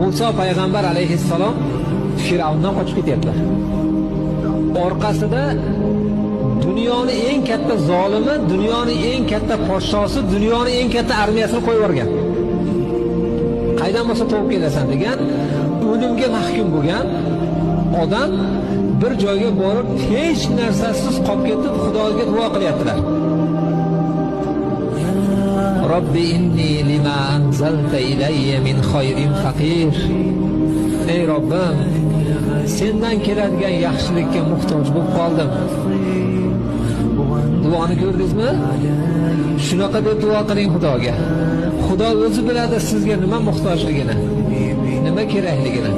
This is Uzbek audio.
Musa payg'ambar alayhissalom Firavndan qochib ketyaptilar. Orqasida dunyoning eng katta zolimi, dunyoning eng katta podshosi, dunyoning eng katta armiyasini qo'yib yuborgan. Qaydan bo'lsa topib kelasan degan, o'limga mahkum bo'lgan odam bir joyga borib hech narsasiz qolib ketib Xudoga duo qilyaptilar. Robbi inni lima anzalta ilayya min khayrin faqir. Ey Robbim, sendan keladigan yaxshilikka muhtoj bo'lib qoldim. Duoni ko'rdingizmi? Shunaqa deb duo qiling Xudoga. Xudo o'zi biladi sizga nima muhtojligini, nima kerakligini.